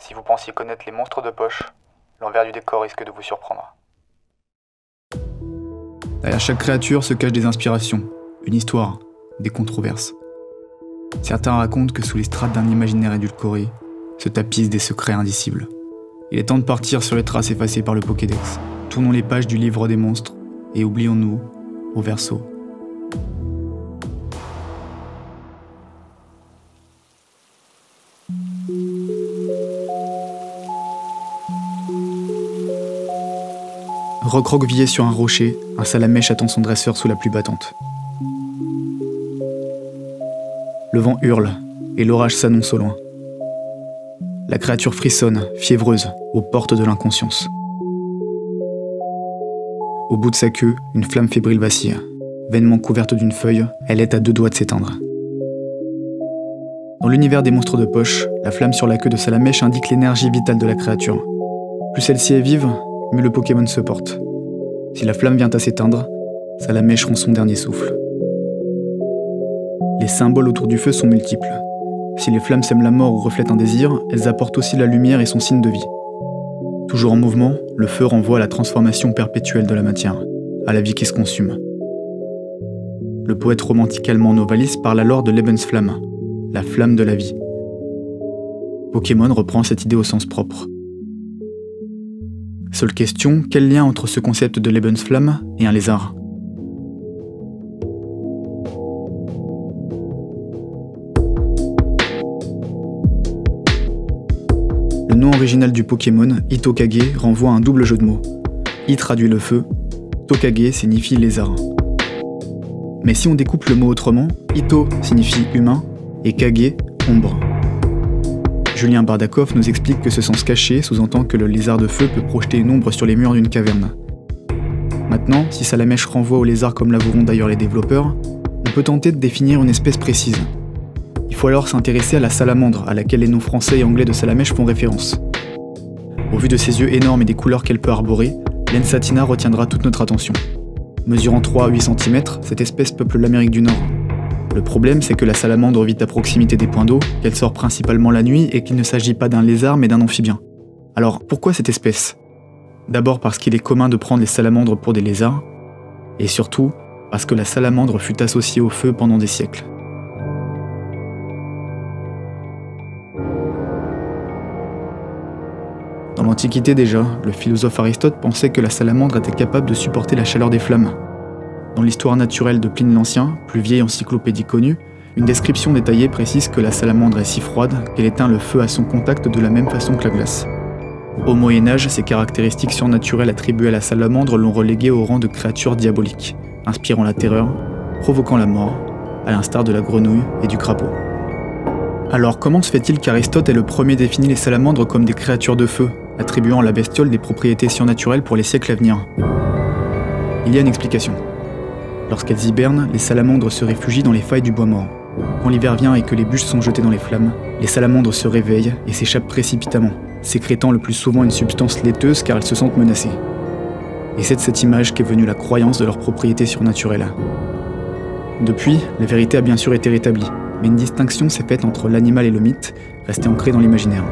Si vous pensiez connaître les monstres de poche, l'envers du décor risque de vous surprendre. Derrière chaque créature se cachent des inspirations, une histoire, des controverses. Certains racontent que sous les strates d'un imaginaire édulcoré se tapissent des secrets indicibles. Il est temps de partir sur les traces effacées par le Pokédex. Tournons les pages du livre des monstres et oublions-nous au verso. Recroquevillé sur un rocher, un salamèche attend son dresseur sous la pluie battante. Le vent hurle et l'orage s'annonce au loin. La créature frissonne, fiévreuse, aux portes de l'inconscience. Au bout de sa queue, une flamme fébrile vacille. Vainement couverte d'une feuille, elle est à 2 doigts de s'éteindre. Dans l'univers des monstres de poche, la flamme sur la queue de Salamèche indique l'énergie vitale de la créature. Plus celle-ci est vive, mieux le Pokémon se porte. Si la flamme vient à s'éteindre, Salamèche rend son dernier souffle. Les symboles autour du feu sont multiples. Si les flammes sèment la mort ou reflètent un désir, elles apportent aussi la lumière et son signe de vie. Toujours en mouvement, le feu renvoie à la transformation perpétuelle de la matière, à la vie qui se consume. Le poète romantique allemand Novalis parle alors de Lebensflamme, la flamme de la vie. Pokémon reprend cette idée au sens propre. Seule question, quel lien entre ce concept de Lebensflamme et un lézard ? Le nom original du Pokémon, Hitokage, renvoie à un double jeu de mots. I traduit le feu, Tokage signifie lézard. Mais si on découpe le mot autrement, Hito signifie humain et Kage, ombre. Julien Bardakov nous explique que ce sens caché sous-entend que le lézard de feu peut projeter une ombre sur les murs d'une caverne. Maintenant, si Salamèche renvoie au lézard comme l'avoueront d'ailleurs les développeurs, on peut tenter de définir une espèce précise. Il faut alors s'intéresser à la salamandre, à laquelle les noms français et anglais de Salamèche font référence. Au vu de ses yeux énormes et des couleurs qu'elle peut arborer, l'Ensatina retiendra toute notre attention. Mesurant 3 à 8 cm, cette espèce peuple l'Amérique du Nord. Le problème, c'est que la salamandre vit à proximité des points d'eau, qu'elle sort principalement la nuit et qu'il ne s'agit pas d'un lézard mais d'un amphibien. Alors, pourquoi cette espèce ? D'abord parce qu'il est commun de prendre les salamandres pour des lézards, et surtout parce que la salamandre fut associée au feu pendant des siècles. Dans l'Antiquité déjà, le philosophe Aristote pensait que la salamandre était capable de supporter la chaleur des flammes. Dans l'histoire naturelle de Pline l'Ancien, plus vieille encyclopédie connue, une description détaillée précise que la salamandre est si froide qu'elle éteint le feu à son contact de la même façon que la glace. Au Moyen-Âge, ces caractéristiques surnaturelles attribuées à la salamandre l'ont reléguée au rang de créature diabolique, inspirant la terreur, provoquant la mort, à l'instar de la grenouille et du crapaud. Alors comment se fait-il qu'Aristote ait le premier défini les salamandres comme des créatures de feu, attribuant à la bestiole des propriétés surnaturelles pour les siècles à venir ? Il y a une explication. Lorsqu'elles hibernent, les salamandres se réfugient dans les failles du bois mort. Quand l'hiver vient et que les bûches sont jetées dans les flammes, les salamandres se réveillent et s'échappent précipitamment, sécrétant le plus souvent une substance laiteuse car elles se sentent menacées. Et c'est de cette image qu'est venue la croyance de leurs propriétés surnaturelles. Depuis, la vérité a bien sûr été rétablie, mais une distinction s'est faite entre l'animal et le mythe, resté ancré dans l'imaginaire.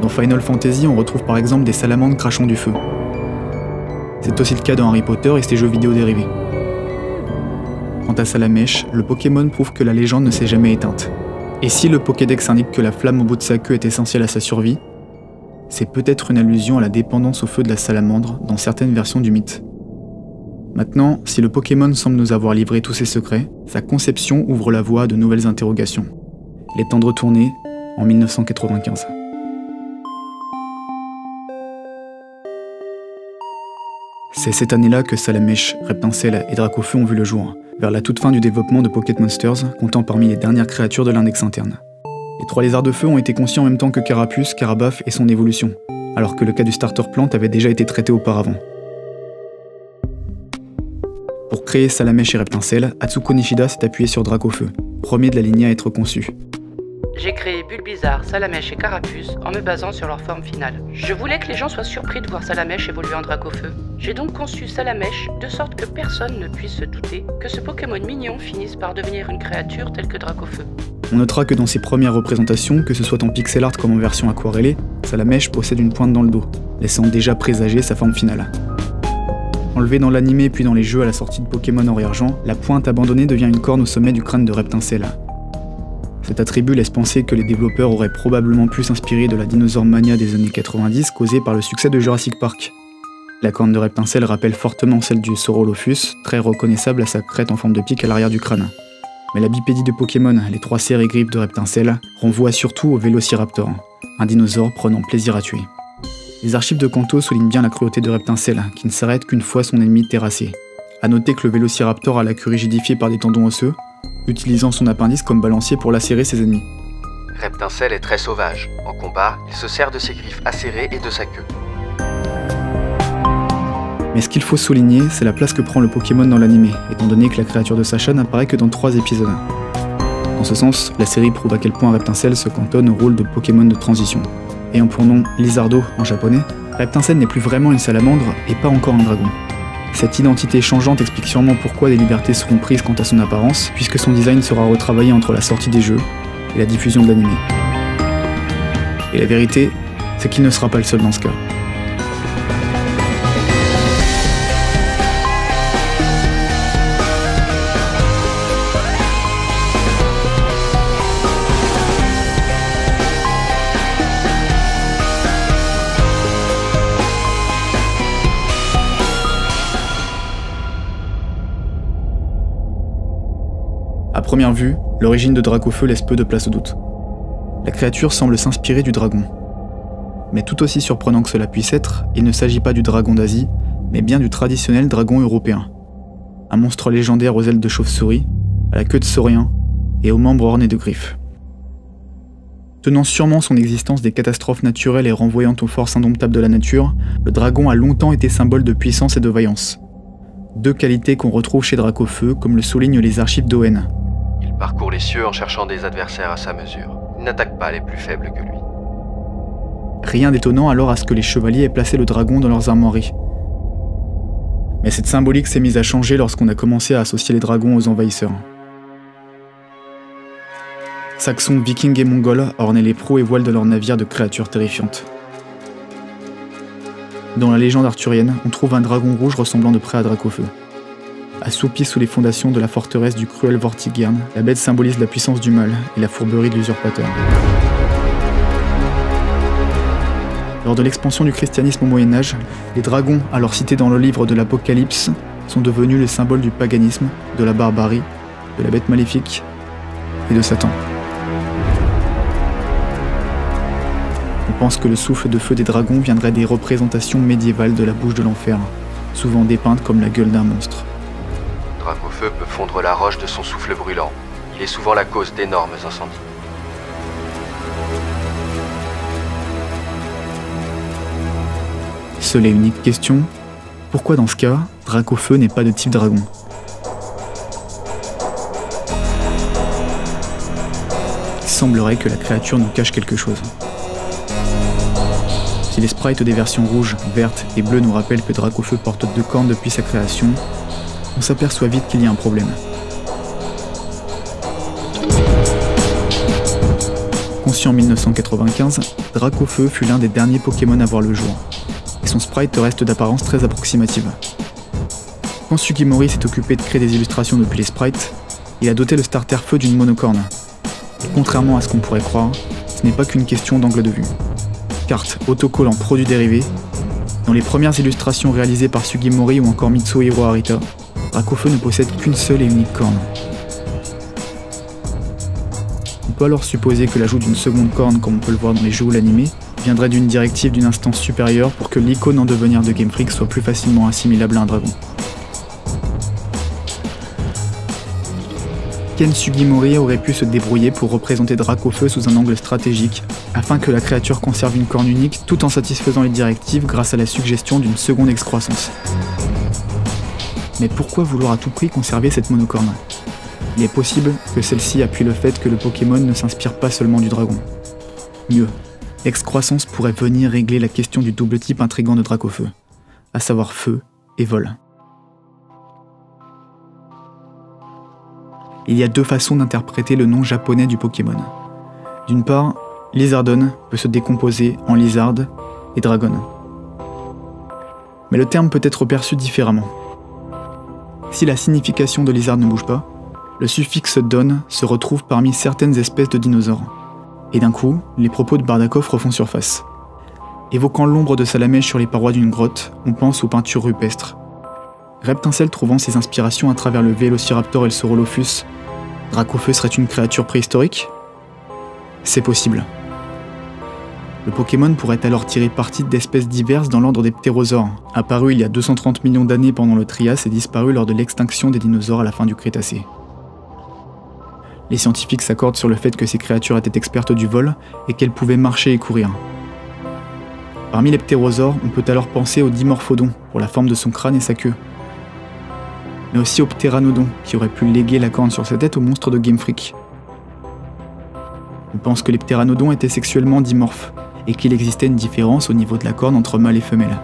Dans Final Fantasy, on retrouve par exemple des salamandres crachant du feu. C'est aussi le cas dans Harry Potter et ses jeux vidéo dérivés. Quant à Salamèche, le Pokémon prouve que la légende ne s'est jamais éteinte. Et si le Pokédex indique que la flamme au bout de sa queue est essentielle à sa survie, c'est peut-être une allusion à la dépendance au feu de la salamandre dans certaines versions du mythe. Maintenant, si le Pokémon semble nous avoir livré tous ses secrets, sa conception ouvre la voie à de nouvelles interrogations. Il est temps de retourner en 1995. C'est cette année-là que Salamèche, Reptincelle et Dracofeu ont vu le jour, vers la toute fin du développement de Pocket Monsters, comptant parmi les dernières créatures de l'index interne. Les 3 lézards de feu ont été conçus en même temps que Carapuce, Carabaf et son évolution, alors que le cas du starter plant avait déjà été traité auparavant. Pour créer Salamèche et Reptincelle, Atsuko Nishida s'est appuyé sur Dracofeu, premier de la lignée à être conçu. J'ai créé Bulbizarre, Salamèche et Carapuce en me basant sur leur forme finale. Je voulais que les gens soient surpris de voir Salamèche évoluer en Dracofeu. J'ai donc conçu Salamèche de sorte que personne ne puisse se douter que ce Pokémon mignon finisse par devenir une créature telle que Dracofeu. On notera que dans ses premières représentations, que ce soit en pixel art comme en version aquarellée, Salamèche possède une pointe dans le dos, laissant déjà présager sa forme finale. Enlevée dans l'animé puis dans les jeux à la sortie de Pokémon Or et Argent, la pointe abandonnée devient une corne au sommet du crâne de Reptincelle. Cet attribut laisse penser que les développeurs auraient probablement pu s'inspirer de la dinosaure mania des années 90 causée par le succès de Jurassic Park. La corne de Reptincelle rappelle fortement celle du Saurolophus, très reconnaissable à sa crête en forme de pic à l'arrière du crâne. Mais la bipédie de Pokémon, les trois serres et griffes de Reptincelle, renvoie surtout au Vélociraptor, un dinosaure prenant plaisir à tuer. Les archives de Kanto soulignent bien la cruauté de Reptincelle, qui ne s'arrête qu'une fois son ennemi terrassé. A noter que le Vélociraptor a la queue rigidifiée par des tendons osseux, utilisant son appendice comme balancier pour lacérer ses ennemis. Reptincelle est très sauvage. En combat, il se sert de ses griffes acérées et de sa queue. Mais ce qu'il faut souligner, c'est la place que prend le Pokémon dans l'anime, étant donné que la créature de Sacha n'apparaît que dans 3 épisodes. Dans ce sens, la série prouve à quel point Reptincelle se cantonne au rôle de Pokémon de transition. Ayant pour nom Lizardo en japonais, Reptincelle n'est plus vraiment une salamandre et pas encore un dragon. Cette identité changeante explique sûrement pourquoi des libertés seront prises quant à son apparence, puisque son design sera retravaillé entre la sortie des jeux et la diffusion de l'anime. Et la vérité, c'est qu'il ne sera pas le seul dans ce cas. A première vue, l'origine de Dracofeu laisse peu de place au doute. La créature semble s'inspirer du dragon. Mais tout aussi surprenant que cela puisse être, il ne s'agit pas du dragon d'Asie, mais bien du traditionnel dragon européen. Un monstre légendaire aux ailes de chauve-souris, à la queue de saurien et aux membres ornés de griffes. Tenant sûrement son existence des catastrophes naturelles et renvoyant aux forces indomptables de la nature, le dragon a longtemps été symbole de puissance et de vaillance. 2 qualités qu'on retrouve chez Dracofeu, comme le soulignent les archives d'Owen. Il parcourt les cieux en cherchant des adversaires à sa mesure. Il n'attaque pas les plus faibles que lui. Rien d'étonnant alors à ce que les chevaliers aient placé le dragon dans leurs armoiries. Mais cette symbolique s'est mise à changer lorsqu'on a commencé à associer les dragons aux envahisseurs. Saxons, vikings et mongols ornaient les prows et voiles de leurs navires de créatures terrifiantes. Dans la légende arthurienne, on trouve un dragon rouge ressemblant de près à Dracofeu. Assoupi sous les fondations de la forteresse du cruel Vortigern, la bête symbolise la puissance du mal et la fourberie de l'usurpateur. Lors de l'expansion du christianisme au Moyen-Âge, les dragons, alors cités dans le livre de l'Apocalypse, sont devenus les symboles du paganisme, de la barbarie, de la bête maléfique et de Satan. On pense que le souffle de feu des dragons viendrait des représentations médiévales de la bouche de l'enfer, souvent dépeintes comme la gueule d'un monstre. Dracofeu peut fondre la roche de son souffle brûlant. Il est souvent la cause d'énormes incendies. Seule et unique question, pourquoi dans ce cas, Dracofeu n'est pas de type dragon? Il semblerait que la créature nous cache quelque chose. Si les sprites des versions rouges, vertes et bleues nous rappellent que Dracofeu porte 2 cornes depuis sa création, on s'aperçoit vite qu'il y a un problème. Conçu en 1995, Dracofeu fut l'un des derniers Pokémon à voir le jour, et son sprite reste d'apparence très approximative. Quand Sugimori s'est occupé de créer des illustrations depuis les sprites, il a doté le starter feu d'une monocorne. Et contrairement à ce qu'on pourrait croire, ce n'est pas qu'une question d'angle de vue. Carte, autocollant, produits dérivés, dans les premières illustrations réalisées par Sugimori ou encore Mitsuhiro Arita, Dracofeu ne possède qu'une seule et unique corne. On peut alors supposer que l'ajout d'une seconde corne, comme on peut le voir dans les jeux ou l'anime, viendrait d'une directive d'une instance supérieure pour que l'icône en devenir de Game Freak soit plus facilement assimilable à un dragon. Ken Sugimori aurait pu se débrouiller pour représenter Dracofeu sous un angle stratégique, afin que la créature conserve une corne unique tout en satisfaisant les directives grâce à la suggestion d'une seconde excroissance. Mais pourquoi vouloir à tout prix conserver cette monocorne? Il est possible que celle-ci appuie le fait que le Pokémon ne s'inspire pas seulement du dragon. Mieux, l'excroissance pourrait venir régler la question du double type intrigant de Dracofeu, à savoir feu et vol. il y a deux façons d'interpréter le nom japonais du Pokémon. D'une part, Lizardon peut se décomposer en Lizard et Dragon. Mais le terme peut être perçu différemment. Si la signification de Lizard ne bouge pas, le suffixe don se retrouve parmi certaines espèces de dinosaures. Et d'un coup, les propos de Bardakov refont surface. Évoquant l'ombre de Salamèche sur les parois d'une grotte, on pense aux peintures rupestres. Reptincelle trouvant ses inspirations à travers le Vélociraptor et le Saurolophus, Dracofeu serait une créature préhistorique ? C'est possible. Le Pokémon pourrait alors tirer parti d'espèces diverses dans l'ordre des ptérosaures, apparus il y a 230 millions d'années pendant le Trias et disparus lors de l'extinction des dinosaures à la fin du Crétacé. Les scientifiques s'accordent sur le fait que ces créatures étaient expertes du vol et qu'elles pouvaient marcher et courir. Parmi les ptérosaures, on peut alors penser au Dimorphodon pour la forme de son crâne et sa queue, mais aussi au Pteranodon qui aurait pu léguer la corne sur sa tête au monstre de Game Freak. On pense que les ptéranodons étaient sexuellement dimorphes et qu'il existait une différence au niveau de la corne entre mâle et femelle.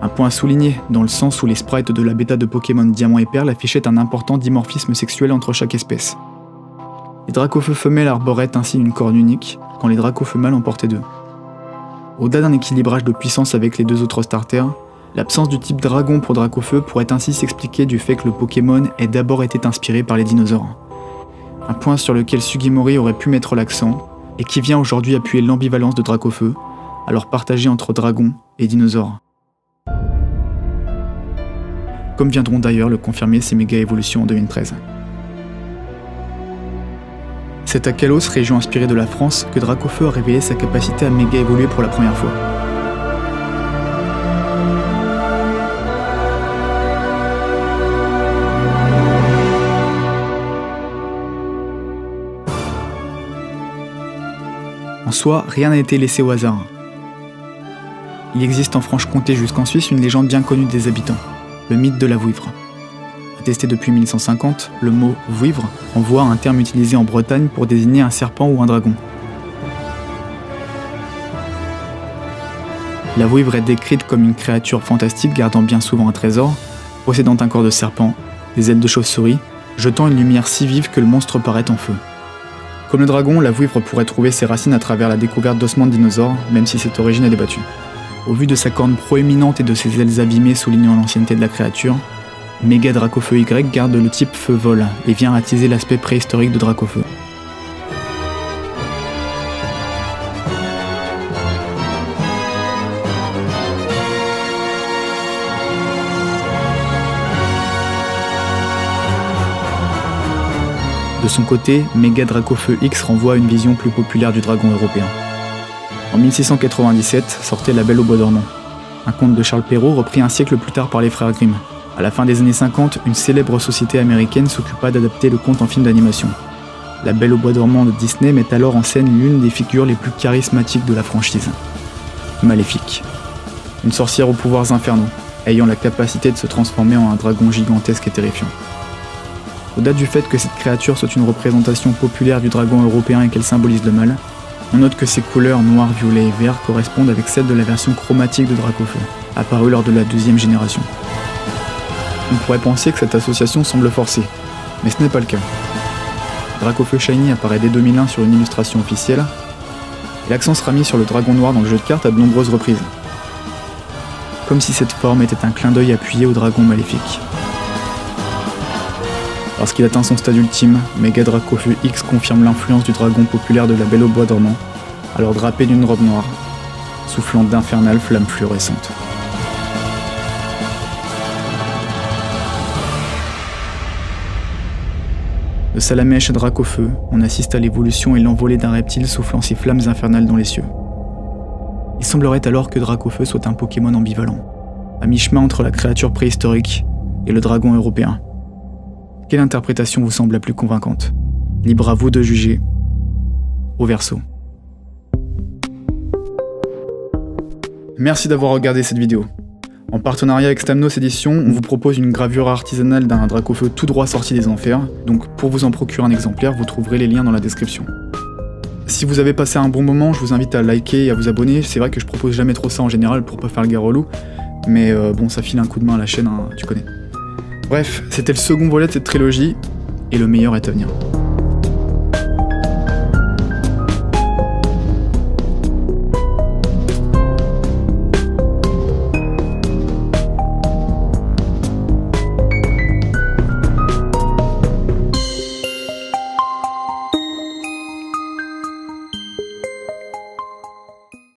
Un point à souligner, dans le sens où les sprites de la bêta de Pokémon Diamant et Perle affichaient un important dimorphisme sexuel entre chaque espèce. Les Dracofeu femelles arboraient ainsi une corne unique, quand les Dracofeu mâles en portaient deux. Au-delà d'un équilibrage de puissance avec les deux autres starters, l'absence du type dragon pour Dracofeu pourrait ainsi s'expliquer du fait que le Pokémon ait d'abord été inspiré par les dinosaures. Un point sur lequel Sugimori aurait pu mettre l'accent, et qui vient aujourd'hui appuyer l'ambivalence de Dracofeu, alors partagée entre dragon et dinosaures. Comme viendront d'ailleurs le confirmer ces méga-évolutions en 2013. C'est à Kalos, région inspirée de la France, que Dracofeu a révélé sa capacité à méga-évoluer pour la première fois. En soi, rien n'a été laissé au hasard. Il existe en Franche-Comté jusqu'en Suisse une légende bien connue des habitants, le mythe de la vouivre. Attesté depuis 1150, le mot « vouivre » renvoie à un terme utilisé en Bretagne pour désigner un serpent ou un dragon. La vouivre est décrite comme une créature fantastique gardant bien souvent un trésor, possédant un corps de serpent, des ailes de chauve-souris, jetant une lumière si vive que le monstre paraît en feu. Comme le dragon, la vouivre pourrait trouver ses racines à travers la découverte d'ossements de dinosaures, même si cette origine est débattue. Au vu de sa corne proéminente et de ses ailes abîmées soulignant l'ancienneté de la créature, Méga Dracofeu Y garde le type feu-vol et vient attiser l'aspect préhistorique de Dracofeu. De son côté, Méga Dracofeu X renvoie à une vision plus populaire du dragon européen. En 1697 sortait La Belle au bois dormant, un conte de Charles Perrault repris un siècle plus tard par les frères Grimm. À la fin des années 50, une célèbre société américaine s'occupa d'adapter le conte en film d'animation. La Belle au bois dormant de Disney met alors en scène l'une des figures les plus charismatiques de la franchise. Maléfique. Une sorcière aux pouvoirs infernaux, ayant la capacité de se transformer en un dragon gigantesque et terrifiant. Au-delà du fait que cette créature soit une représentation populaire du dragon européen et qu'elle symbolise le mal, on note que ses couleurs noir, violet et vert correspondent avec celles de la version chromatique de Dracofeu, apparue lors de la 2e génération. On pourrait penser que cette association semble forcée, mais ce n'est pas le cas. Dracofeu Shiny apparaît dès 2001 sur une illustration officielle, et l'accent sera mis sur le dragon noir dans le jeu de cartes à de nombreuses reprises. Comme si cette forme était un clin d'œil appuyé au dragon maléfique. Lorsqu'il atteint son stade ultime, Méga Dracofeu X confirme l'influence du dragon populaire de La Belle au bois dormant, alors drapé d'une robe noire, soufflant d'infernales flammes fluorescentes. De Salamèche à Dracofeu, on assiste à l'évolution et l'envolée d'un reptile soufflant ses flammes infernales dans les cieux. Il semblerait alors que Dracofeu soit un Pokémon ambivalent, à mi-chemin entre la créature préhistorique et le dragon européen. Quelle interprétation vous semble la plus convaincante? Libre à vous de juger. Au verso. Merci d'avoir regardé cette vidéo. En partenariat avec Stamnos Éditions, on vous propose une gravure artisanale d'un Dracofeu tout droit sorti des enfers, donc pour vous en procurer un exemplaire, vous trouverez les liens dans la description. Si vous avez passé un bon moment, je vous invite à liker et à vous abonner. C'est vrai que je propose jamais trop ça en général pour pas faire le gars relou, mais bon, ça file un coup de main à la chaîne, hein, tu connais. Bref, c'était le second volet de cette trilogie, et le meilleur est à venir.